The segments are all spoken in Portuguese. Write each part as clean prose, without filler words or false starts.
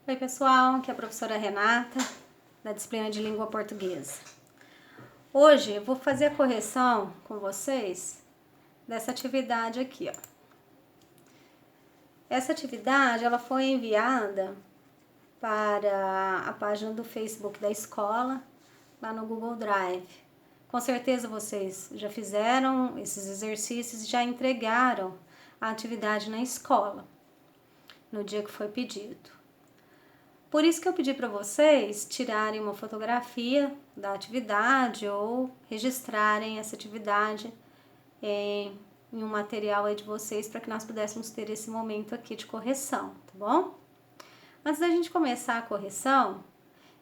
Oi pessoal, aqui é a professora Renata, da disciplina de língua portuguesa. Hoje eu vou fazer a correção com vocês dessa atividade aqui, ó. Essa atividade ela foi enviada para a página do Facebook da escola, lá no Google Drive. Com certeza vocês já fizeram esses exercícios e já entregaram a atividade na escola, no dia que foi pedido. Por isso que eu pedi para vocês tirarem uma fotografia da atividade ou registrarem essa atividade em um material aí de vocês para que nós pudéssemos ter esse momento aqui de correção, tá bom? Antes da gente começar a correção,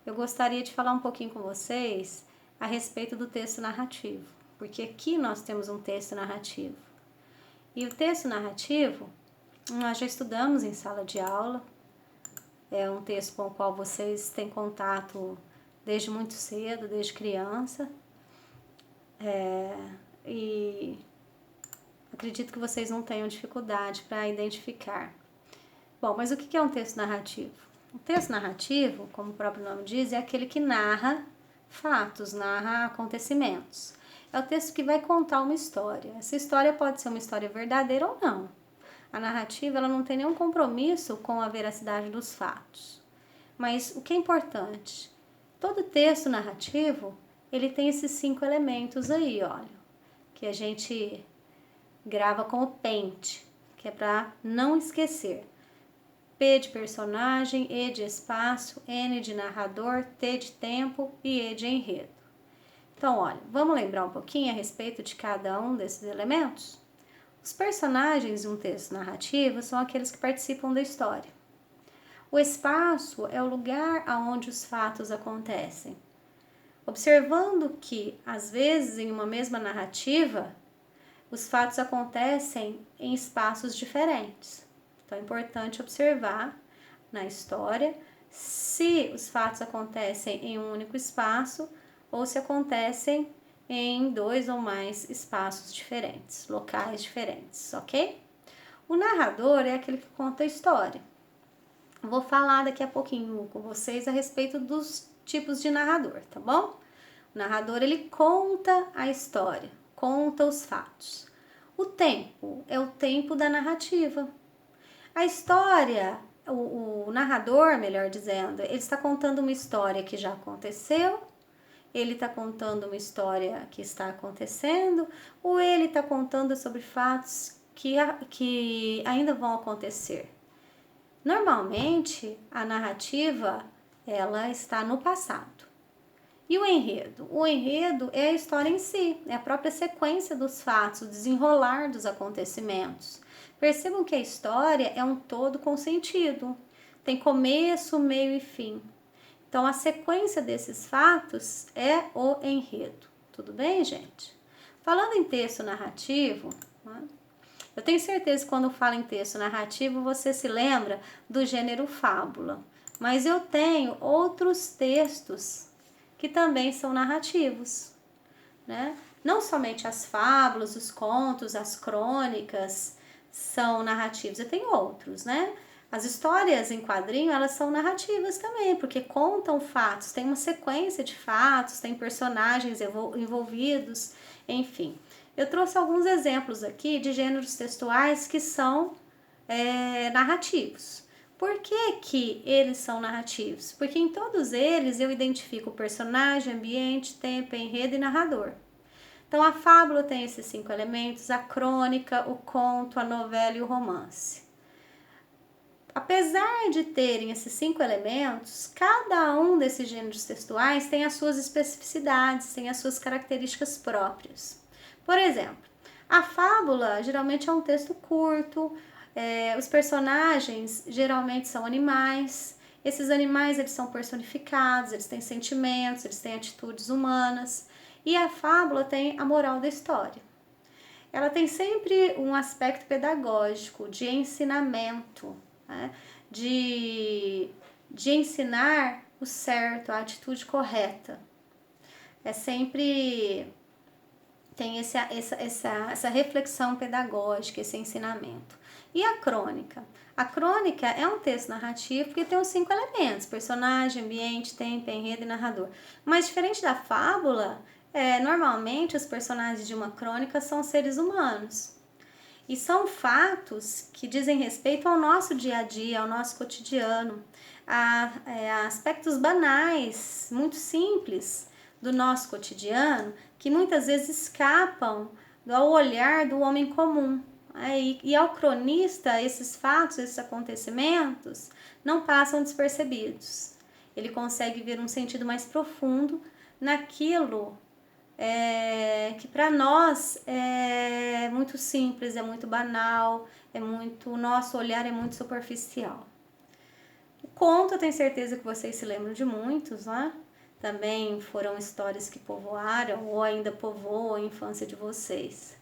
eu gostaria de falar um pouquinho com vocês a respeito do texto narrativo, porque aqui nós temos um texto narrativo. E o texto narrativo nós já estudamos em sala de aula. É um texto com o qual vocês têm contato desde muito cedo, desde criança. E acredito que vocês não tenham dificuldade para identificar. Bom, mas o que é um texto narrativo? O texto narrativo, como o próprio nome diz, é aquele que narra fatos, narra acontecimentos. É o texto que vai contar uma história. Essa história pode ser uma história verdadeira ou não. A narrativa ela não tem nenhum compromisso com a veracidade dos fatos. Mas o que é importante? Todo texto narrativo, ele tem esses 5 elementos aí, olha, que a gente grava com o pente, que é para não esquecer. P de personagem, E de espaço, N de narrador, T de tempo e E de enredo. Então, olha, vamos lembrar um pouquinho a respeito de cada um desses elementos? Os personagens de um texto narrativo são aqueles que participam da história. O espaço é o lugar onde os fatos acontecem. Observando que, às vezes, em uma mesma narrativa, os fatos acontecem em espaços diferentes. Então, é importante observar na história se os fatos acontecem em um único espaço ou se acontecem em 2 ou mais espaços diferentes, locais diferentes, ok? O narrador é aquele que conta a história. Vou falar daqui a pouquinho com vocês a respeito dos tipos de narrador, tá bom? O narrador, ele conta a história, conta os fatos. O tempo é o tempo da narrativa. A história, o narrador, melhor dizendo, ele está contando uma história que já aconteceu, ele está contando uma história que está acontecendo, ou ele está contando sobre fatos que ainda vão acontecer. Normalmente, a narrativa, ela está no passado. E o enredo? O enredo é a história em si, é a própria sequência dos fatos, o desenrolar dos acontecimentos. Percebam que a história é um todo com sentido, tem começo, meio e fim. Então, a sequência desses fatos é o enredo. Tudo bem, gente? Falando em texto narrativo, né, eu tenho certeza que quando falo em texto narrativo, você se lembra do gênero fábula. Mas eu tenho outros textos que também são narrativos, né? Não somente as fábulas, os contos, as crônicas são narrativos, eu tenho outros, né? As histórias em quadrinho, elas são narrativas também, porque contam fatos, tem uma sequência de fatos, tem personagens envolvidos, enfim. Eu trouxe alguns exemplos aqui de gêneros textuais que são narrativos. Por que que eles são narrativos? Porque em todos eles eu identifico o personagem, ambiente, tempo, enredo e narrador. Então a fábula tem esses 5 elementos, a crônica, o conto, a novela e o romance. Apesar de terem esses 5 elementos, cada um desses gêneros textuais tem as suas especificidades, tem as suas características próprias. Por exemplo, a fábula geralmente é um texto curto, os personagens geralmente são animais, esses animais eles são personificados, eles têm sentimentos, eles têm atitudes humanas, e a fábula tem a moral da história. Ela tem sempre um aspecto pedagógico, de ensinamento, né? de ensinar o certo, a atitude correta. É sempre tem essa reflexão pedagógica, esse ensinamento. E a crônica? A crônica é um texto narrativo porque tem os 5 elementos: personagem, ambiente, tempo, enredo e narrador. Mas diferente da fábula, normalmente os personagens de uma crônica são seres humanos. E são fatos que dizem respeito ao nosso dia a dia, ao nosso cotidiano, a aspectos banais, muito simples do nosso cotidiano, que muitas vezes escapam ao olhar do homem comum. E ao cronista, esses fatos, esses acontecimentos, não passam despercebidos. Ele consegue ver um sentido mais profundo naquilo que para nós é muito simples, é muito banal, o nosso olhar é muito superficial. O conto, eu tenho certeza que vocês se lembram de muitos, né? Também foram histórias que povoaram ou ainda povoam a infância de vocês.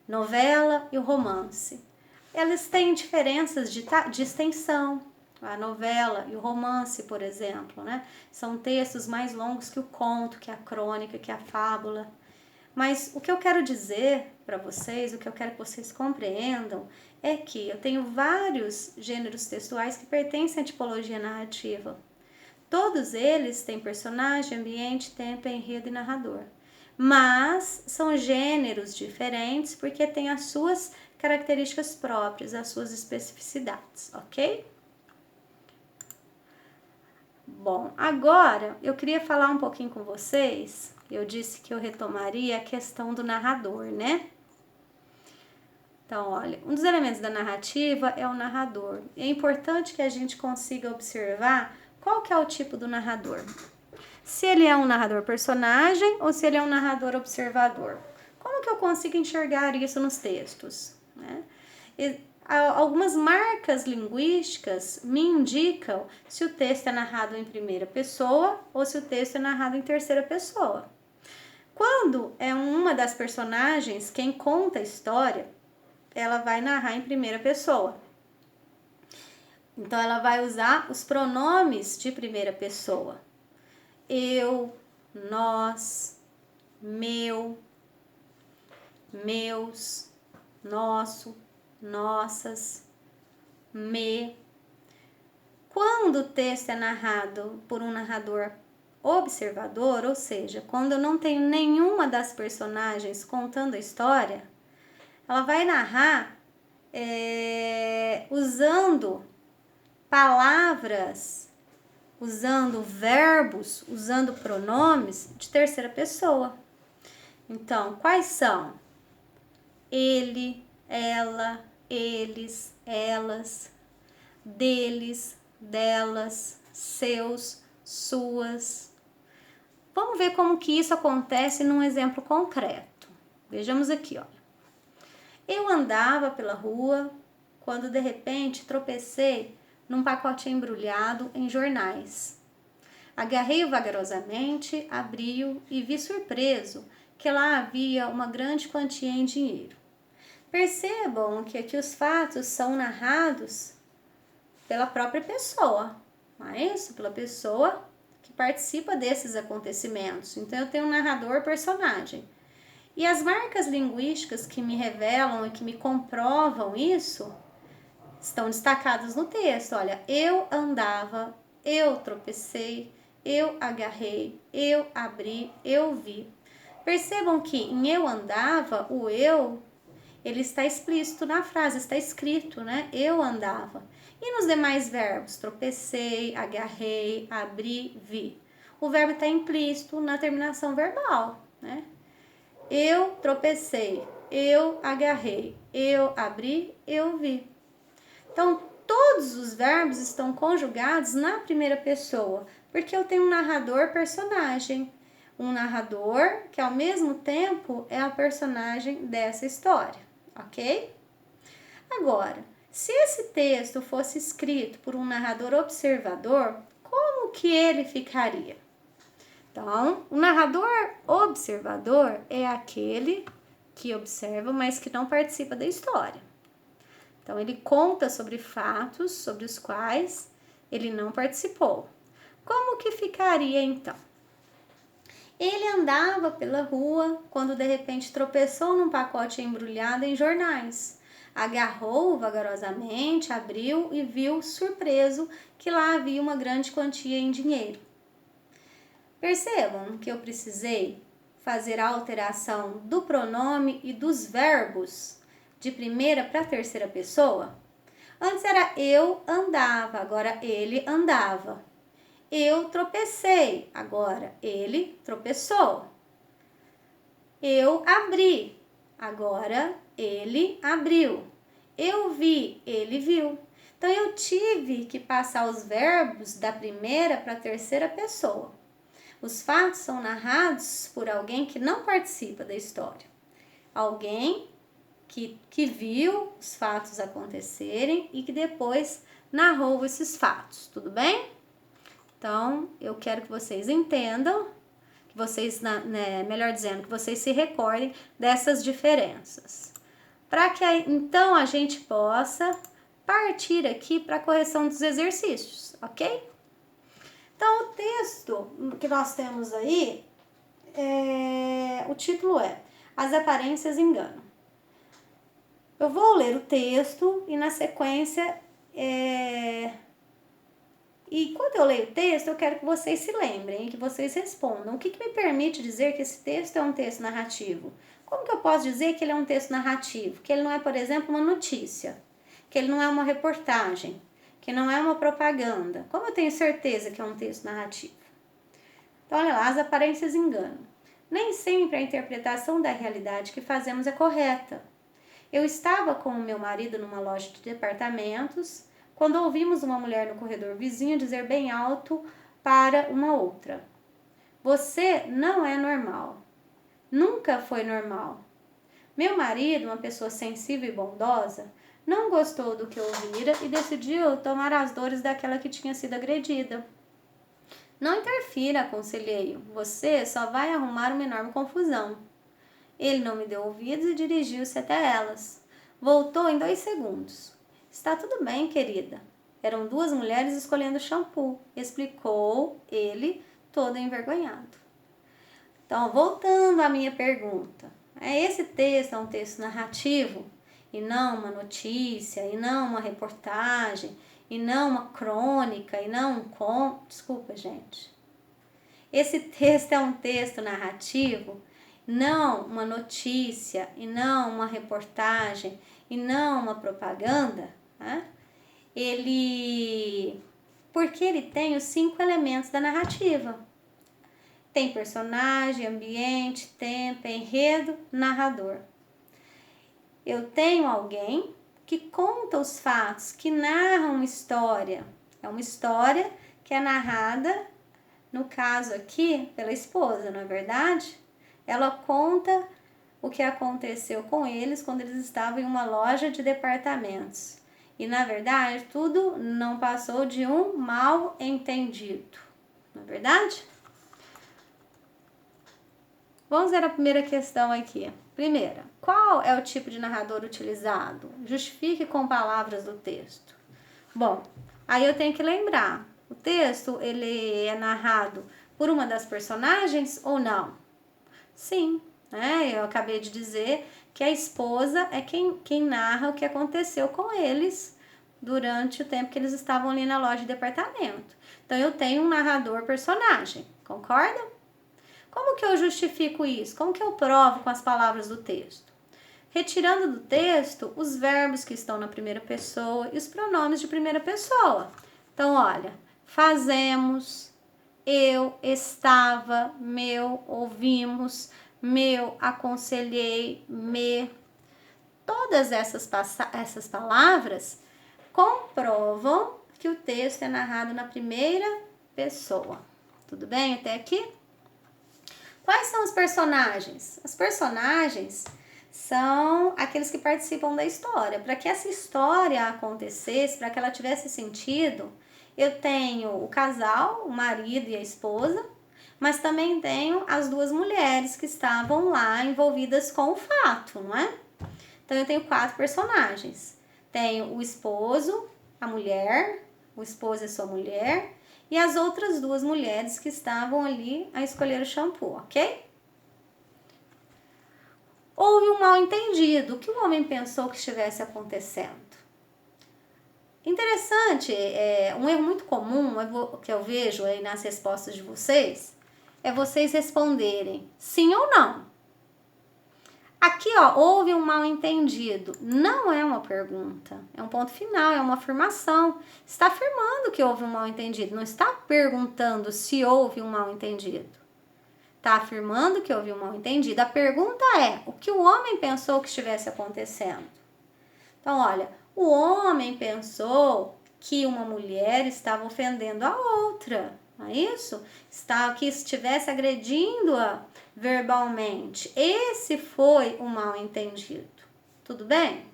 Novela e o romance. Elas têm diferenças de extensão. A novela e o romance, por exemplo, né? São textos mais longos que o conto, que a crônica, que a fábula. Mas o que eu quero dizer para vocês, o que eu quero que vocês compreendam, é que eu tenho vários gêneros textuais que pertencem à tipologia narrativa. Todos eles têm personagem, ambiente, tempo, enredo e narrador. Mas são gêneros diferentes porque têm as suas características próprias, as suas especificidades, ok? Bom, agora eu queria falar um pouquinho com vocês. Eu disse que eu retomaria a questão do narrador, né? Então, olha, um dos elementos da narrativa é o narrador. É importante que a gente consiga observar qual que é o tipo do narrador. Se ele é um narrador personagem ou se ele é um narrador observador. Como que eu consigo enxergar isso nos textos, né? Algumas marcas linguísticas me indicam se o texto é narrado em primeira pessoa ou se o texto é narrado em terceira pessoa. Quando é uma das personagens quem conta a história, ela vai narrar em primeira pessoa. Então, ela vai usar os pronomes de primeira pessoa. Eu, nós, meu, meus, nosso, nossas, me. Quando o texto é narrado por um narrador observador, ou seja, quando eu não tenho nenhuma das personagens contando a história, ela vai narrar usando palavras, usando verbos, usando pronomes de terceira pessoa. Então, quais são? Ele, ela, eles, elas, deles, delas, seus, suas. Vamos ver como que isso acontece num exemplo concreto. Vejamos aqui, olha. Eu andava pela rua quando de repente tropecei num pacote embrulhado em jornais. Agarrei-o vagarosamente, abri-o e vi surpreso que lá havia uma grande quantia em dinheiro. Percebam que aqui os fatos são narrados pela própria pessoa, não é isso? Pela pessoa que participa desses acontecimentos. Então, eu tenho um narrador personagem. E as marcas linguísticas que me revelam e que me comprovam isso estão destacadas no texto. Olha, eu andava, eu tropecei, eu agarrei, eu abri, eu vi. Percebam que em eu andava, o eu, ele está explícito na frase, está escrito, né? Eu andava. E nos demais verbos, tropecei, agarrei, abri, vi. O verbo está implícito na terminação verbal, né? Eu tropecei, eu agarrei, eu abri, eu vi. Então, todos os verbos estão conjugados na primeira pessoa, porque eu tenho um narrador personagem. Um narrador que, ao mesmo tempo, é o personagem dessa história, ok? Agora, se esse texto fosse escrito por um narrador observador, como que ele ficaria? Então, o narrador observador é aquele que observa, mas que não participa da história. Então, ele conta sobre fatos sobre os quais ele não participou. Como que ficaria, então? Ele andava pela rua quando, de repente, tropeçou num pacote embrulhado em jornais. agarrou-o vagarosamente, abriu e viu, surpreso, que lá havia uma grande quantia em dinheiro. Percebam que eu precisei fazer a alteração do pronome e dos verbos de primeira para terceira pessoa? Antes era eu andava, agora ele andava. Eu tropecei, agora ele tropeçou. Eu abri, agora ele abriu. Eu vi, ele viu. Então eu tive que passar os verbos da primeira para a terceira pessoa. Os fatos são narrados por alguém que não participa da história. Alguém que viu os fatos acontecerem e que depois narrou esses fatos, tudo bem? Então, eu quero que vocês entendam, que vocês, melhor dizendo, que vocês se recordem dessas diferenças. Para que então a gente possa partir aqui para a correção dos exercícios, ok? Então, o texto que nós temos aí, o título é As Aparências Enganam. Eu vou ler o texto e na sequência, e quando eu leio o texto, eu quero que vocês se lembrem, que vocês respondam. O que me permite dizer que esse texto é um texto narrativo? Como que eu posso dizer que ele é um texto narrativo? Que ele não é, por exemplo, uma notícia, que ele não é uma reportagem, que não é uma propaganda. Como eu tenho certeza que é um texto narrativo? Então, olha lá, as aparências enganam. Nem sempre a interpretação da realidade que fazemos é correta. Eu estava com o meu marido numa loja de departamentos quando ouvimos uma mulher no corredor vizinho dizer bem alto para uma outra: "Você não é normal. Nunca foi normal." Meu marido, uma pessoa sensível e bondosa, não gostou do que ouvira e decidiu tomar as dores daquela que tinha sido agredida. "Não interfira", aconselhei-o. "Você só vai arrumar uma enorme confusão." Ele não me deu ouvidos e dirigiu-se até elas. Voltou em 2 segundos. "Está tudo bem, querida." Eram 2 mulheres escolhendo shampoo, explicou ele, todo envergonhado. Então, voltando à minha pergunta. Esse texto é um texto narrativo e não uma notícia, e não uma reportagem, e não uma crônica, e não um conto. Desculpa, gente. Esse texto é um texto narrativo, não uma notícia, e não uma reportagem, e não uma propaganda, né? Porque ele tem os 5 elementos da narrativa. Tem personagem, ambiente, tempo, enredo, narrador. Eu tenho alguém que conta os fatos, que narra uma história. É uma história que é narrada, no caso aqui, pela esposa, não é verdade? Ela conta o que aconteceu com eles quando eles estavam em uma loja de departamentos. E, na verdade, tudo não passou de um mal entendido. Não é verdade? Vamos ver a primeira questão aqui. Primeira, qual é o tipo de narrador utilizado? Justifique com palavras do texto. Bom, aí eu tenho que lembrar. O texto, ele é narrado por uma das personagens ou não? Sim, né? Eu acabei de dizer que a esposa é quem narra o que aconteceu com eles durante o tempo que eles estavam ali na loja de departamento. Então, eu tenho um narrador personagem, concorda? Como que eu justifico isso? Como que eu provo com as palavras do texto? Retirando do texto os verbos que estão na primeira pessoa e os pronomes de primeira pessoa. Então, olha, fazemos, eu, estava, meu, ouvimos, meu, aconselhei, me. Todas essas palavras comprovam que o texto é narrado na primeira pessoa. Tudo bem até aqui? Quais são os personagens? Os personagens são aqueles que participam da história. Para que essa história acontecesse, para que ela tivesse sentido, eu tenho o casal, o marido e a esposa, mas também tenho as 2 mulheres que estavam lá envolvidas com o fato, não é? Então, eu tenho 4 personagens. Tenho o esposo, a mulher, o esposo e sua mulher, e as outras 2 mulheres que estavam ali a escolher o shampoo, ok? houve um mal-entendido. O que o homem pensou que estivesse acontecendo? Interessante, um erro muito comum que eu vejo aí nas respostas de vocês, é vocês responderem sim ou não. Aqui, ó, houve um mal-entendido. Não é uma pergunta, é um ponto final, é uma afirmação. Está afirmando que houve um mal-entendido, não está perguntando se houve um mal-entendido. Está afirmando que houve um mal-entendido. A pergunta é, o que o homem pensou que estivesse acontecendo? Então, olha, o homem pensou que uma mulher estava ofendendo a outra, não é isso? Que estivesse agredindo-a verbalmente. Esse foi o mal-entendido. Tudo bem?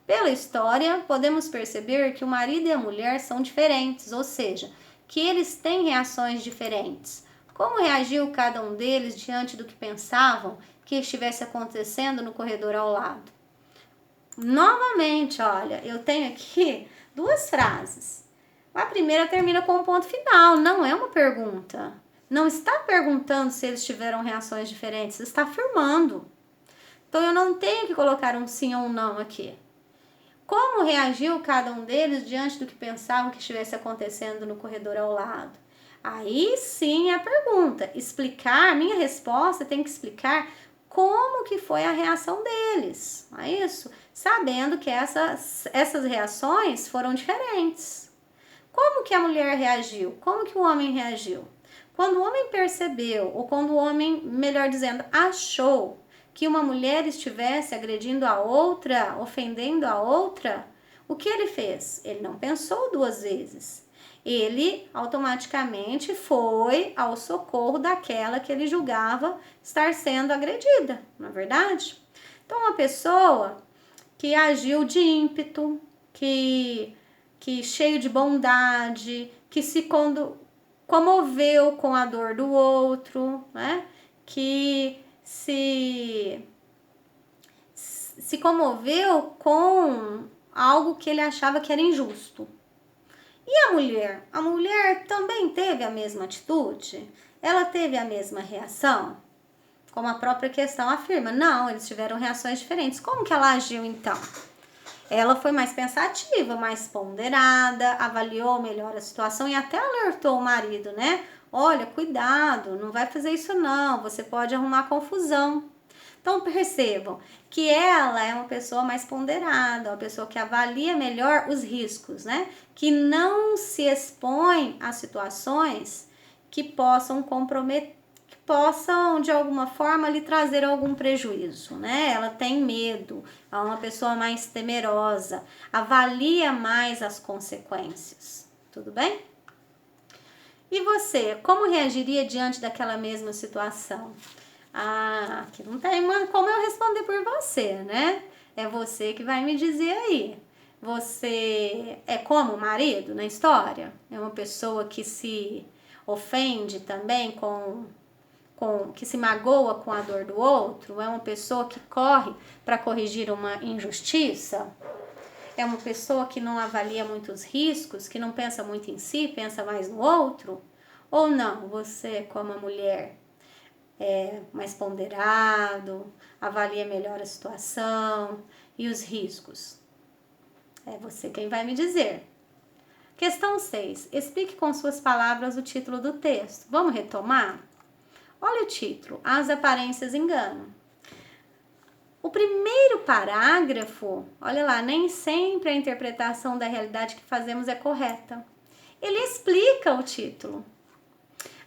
Pela história, podemos perceber que o marido e a mulher são diferentes, ou seja, que eles têm reações diferentes. Como reagiu cada um deles diante do que pensavam que estivesse acontecendo no corredor ao lado? Novamente, olha, eu tenho aqui duas frases. A primeira termina com um ponto final, não é uma pergunta. Não está perguntando se eles tiveram reações diferentes, está afirmando. Então, eu não tenho que colocar um sim ou um não aqui. Como reagiu cada um deles diante do que pensavam que estivesse acontecendo no corredor ao lado? Aí sim é a pergunta. Explicar, minha resposta tem que explicar como que foi a reação deles, não é isso? Sabendo que essas reações foram diferentes. Como que a mulher reagiu? Como que o homem reagiu? Quando o homem percebeu, ou quando o homem, melhor dizendo, achou que uma mulher estivesse agredindo a outra, ofendendo a outra, o que ele fez? Ele não pensou duas vezes. Ele automaticamente foi ao socorro daquela que ele julgava estar sendo agredida, não é verdade? Então, uma pessoa que agiu de ímpeto, que cheio de bondade, que se comoveu com a dor do outro, né? Que se comoveu com algo que ele achava que era injusto. E a mulher? A mulher também teve a mesma atitude? Ela teve a mesma reação? Como a própria questão afirma, não, eles tiveram reações diferentes. Como que ela agiu então? Ela foi mais pensativa, mais ponderada, avaliou melhor a situação e até alertou o marido, né? Olha, cuidado, não vai fazer isso não, você pode arrumar confusão. Então percebam que ela é uma pessoa mais ponderada, uma pessoa que avalia melhor os riscos, né? Que não se expõe a situações que possam comprometer, que possam de alguma forma lhe trazer algum prejuízo, né? Ela tem medo, é uma pessoa mais temerosa, avalia mais as consequências. Tudo bem? E você, como reagiria diante daquela mesma situação? Ah, aqui não tem como eu responder por você, né? É você que vai me dizer aí. Você é como o marido na história? É uma pessoa que se ofende também que se magoa com a dor do outro? É uma pessoa que corre para corrigir uma injustiça? É uma pessoa que não avalia muitos riscos, que não pensa muito em si, pensa mais no outro? Ou não, você como a mulher é mais ponderado, avalia melhor a situação e os riscos? É você quem vai me dizer. Questão 6. Explique com suas palavras o título do texto. Vamos retomar? Olha o título, As Aparências Enganam. O primeiro parágrafo, olha lá, nem sempre a interpretação da realidade que fazemos é correta. Ele explica o título.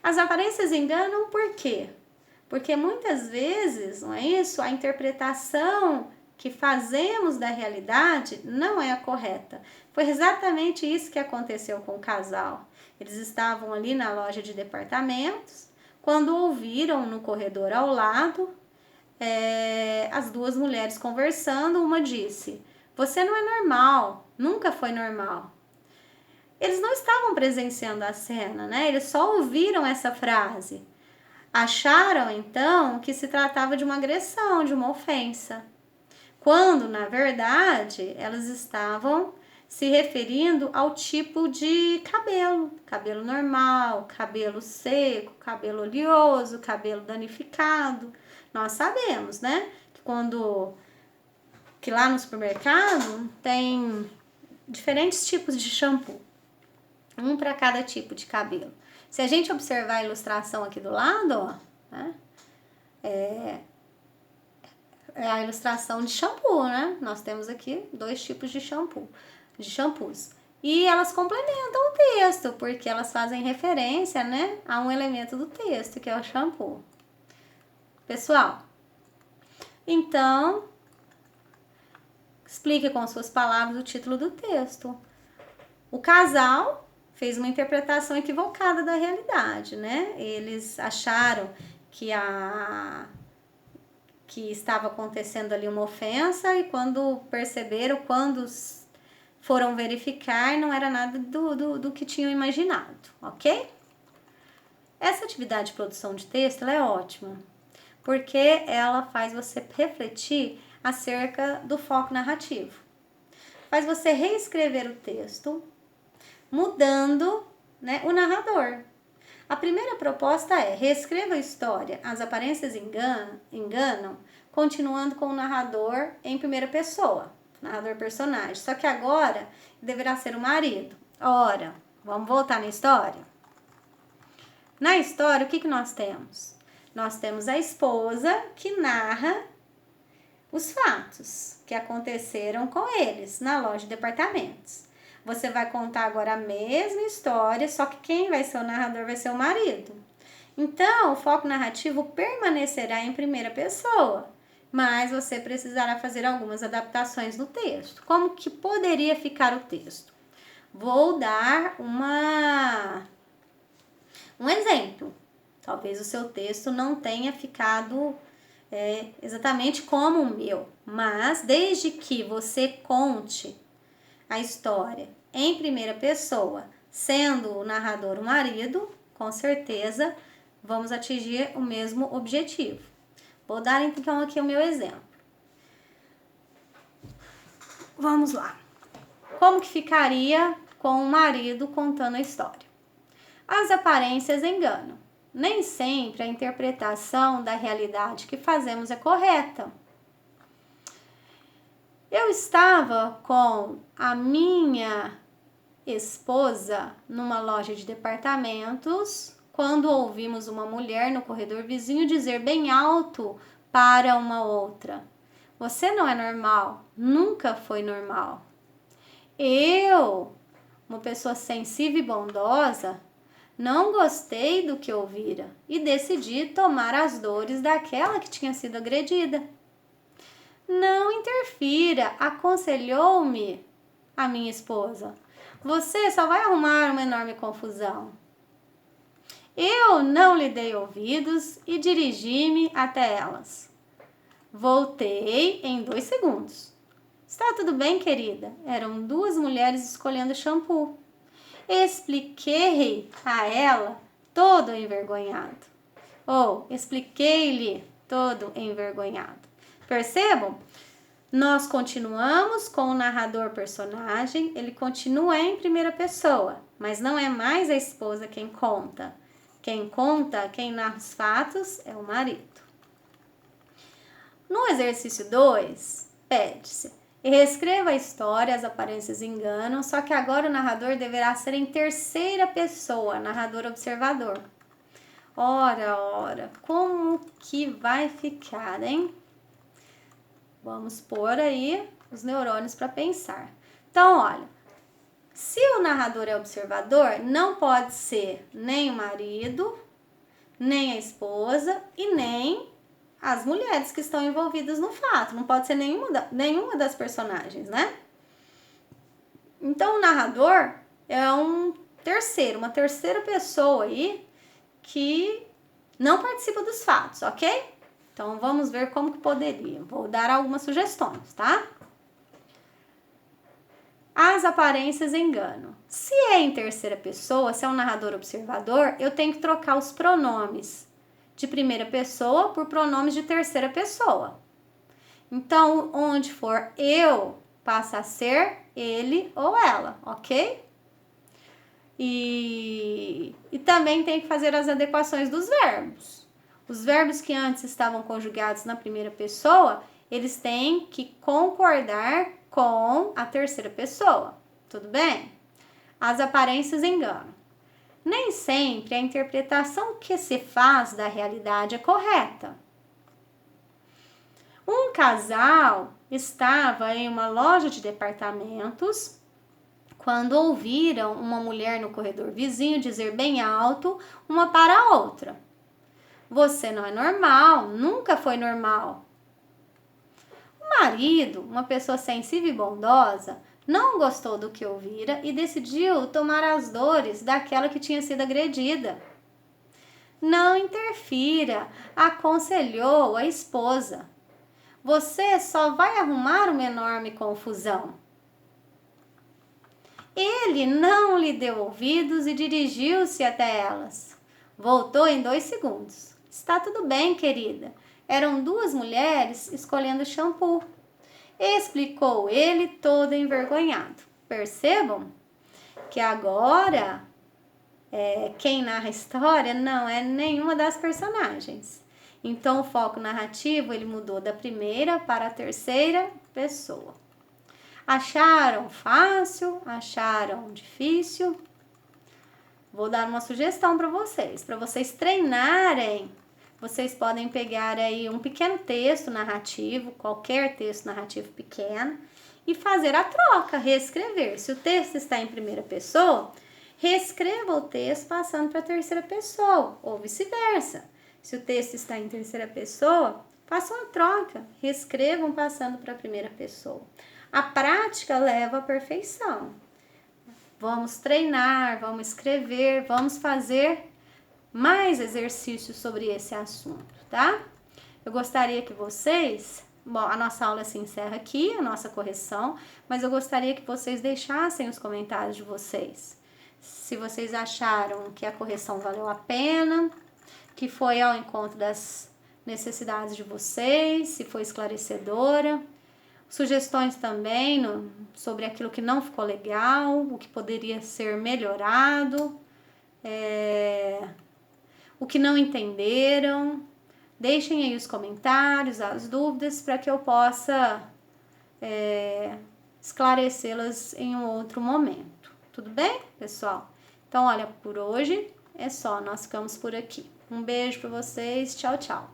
As aparências enganam por quê? Porque muitas vezes, não é isso? A interpretação que fazemos da realidade não é a correta. Foi exatamente isso que aconteceu com o casal. Eles estavam ali na loja de departamentos, quando ouviram no corredor ao lado as duas mulheres conversando. Uma disse: "Você não é normal, nunca foi normal." Eles não estavam presenciando a cena, né? Eles só ouviram essa frase. Acharam, então, que se tratava de uma agressão, de uma ofensa, quando, na verdade, elas estavam se referindo ao tipo de cabelo. Cabelo normal, cabelo seco, cabelo oleoso, cabelo danificado. Nós sabemos, né? Que lá no supermercado tem diferentes tipos de shampoo. Um para cada tipo de cabelo. Se a gente observar a ilustração aqui do lado, ó, né? É a ilustração de shampoo, né? Nós temos aqui 2 tipos de shampoos. E elas complementam o texto, porque elas fazem referência, né, a um elemento do texto, que é o shampoo. Pessoal, então, explique com suas palavras o título do texto. O casal fez uma interpretação equivocada da realidade, né? Eles acharam que estava acontecendo ali uma ofensa e quando foram verificar, não era nada do que tinham imaginado, ok? Essa atividade de produção de texto ela é ótima, porque ela faz você refletir acerca do foco narrativo. Faz você reescrever o texto, mudando, né, o narrador. A primeira proposta é: reescreva a história, as aparências enganam, continuando com o narrador em primeira pessoa, narrador personagem. Só que agora deverá ser o marido. Ora, vamos voltar na história? Na história, o que nós temos? Nós temos a esposa que narra os fatos que aconteceram com eles na loja de departamentos. Você vai contar agora a mesma história, só que quem vai ser o narrador vai ser o marido. Então, o foco narrativo permanecerá em primeira pessoa, mas você precisará fazer algumas adaptações no texto. Como que poderia ficar o texto? Vou dar um exemplo. Talvez o seu texto não tenha ficado exatamente como o meu, mas desde que você conte a história em primeira pessoa, sendo o narrador o marido, com certeza vamos atingir o mesmo objetivo. Vou dar então aqui o meu exemplo. Vamos lá. Como que ficaria com o marido contando a história? As aparências enganam. Nem sempre a interpretação da realidade que fazemos é correta. Eu estava com a minha esposa numa loja de departamentos quando ouvimos uma mulher no corredor vizinho dizer bem alto para uma outra: "Você não é normal, nunca foi normal." Eu, uma pessoa sensível e bondosa, não gostei do que ouvira e decidi tomar as dores daquela que tinha sido agredida. "Não interfira", aconselhou-me a minha esposa. "Você só vai arrumar uma enorme confusão." Eu não lhe dei ouvidos e dirigi-me até elas. Voltei em 2 segundos. "Está tudo bem, querida?" Eram 2 mulheres escolhendo shampoo. Expliquei a ela todo envergonhado. Expliquei-lhe todo envergonhado. Percebam? Nós continuamos com o narrador personagem, ele continua em primeira pessoa, mas não é mais a esposa quem conta. Quem narra os fatos é o marido. No exercício 2, pede-se: reescreva a história, as aparências enganam, só que agora o narrador deverá ser em terceira pessoa, narrador observador. Ora, como que vai ficar, hein? Vamos pôr aí os neurônios para pensar. Então, olha, se o narrador é observador, não pode ser nem o marido, nem a esposa e nem as mulheres que estão envolvidas no fato. Não pode ser nenhuma das personagens, né? Então, o narrador é uma terceira pessoa aí que não participa dos fatos, ok? Então, vamos ver como que poderia. Vou dar algumas sugestões, tá? As aparências enganam. Se é em terceira pessoa, se é um narrador observador, eu tenho que trocar os pronomes de primeira pessoa por pronomes de terceira pessoa. Então, onde for eu, passa a ser ele ou ela, ok? E também tem que fazer as adequações dos verbos. Os verbos que antes estavam conjugados na primeira pessoa, eles têm que concordar com a terceira pessoa. Tudo bem? As aparências enganam. Nem sempre a interpretação que se faz da realidade é correta. Um casal estava em uma loja de departamentos quando ouviram uma mulher no corredor vizinho dizer bem alto uma para a outra: "Você não é normal, nunca foi normal." O marido, uma pessoa sensível e bondosa, não gostou do que ouvira e decidiu tomar as dores daquela que tinha sido agredida. "Não interfira", aconselhou a esposa. "Você só vai arrumar uma enorme confusão." Ele não lhe deu ouvidos e dirigiu-se até elas. Voltou em 2 segundos. "Está tudo bem, querida. Eram 2 mulheres escolhendo shampoo", explicou ele todo envergonhado. Percebam que agora quem narra a história não é nenhuma das personagens. Então o foco narrativo ele mudou da primeira para a terceira pessoa. Acharam fácil? Acharam difícil? Vou dar uma sugestão para vocês treinarem. Vocês podem pegar aí um pequeno texto narrativo, qualquer texto narrativo pequeno, e fazer a troca, reescrever. Se o texto está em primeira pessoa, reescreva o texto passando para a terceira pessoa, ou vice-versa. Se o texto está em terceira pessoa, façam a troca, reescrevam passando para a primeira pessoa. A prática leva à perfeição. Vamos treinar, vamos escrever, vamos fazer mais exercícios sobre esse assunto, tá? Eu gostaria que vocês... Bom, a nossa aula se encerra aqui, a nossa correção, mas eu gostaria que vocês deixassem os comentários de vocês. Se vocês acharam que a correção valeu a pena, que foi ao encontro das necessidades de vocês, se foi esclarecedora. Sugestões também sobre aquilo que não ficou legal, o que poderia ser melhorado, o que não entenderam. Deixem aí os comentários, as dúvidas, para que eu possa esclarecê-las em um outro momento. Tudo bem, pessoal? Então, olha, por hoje é só, nós ficamos por aqui. Um beijo para vocês, tchau, tchau.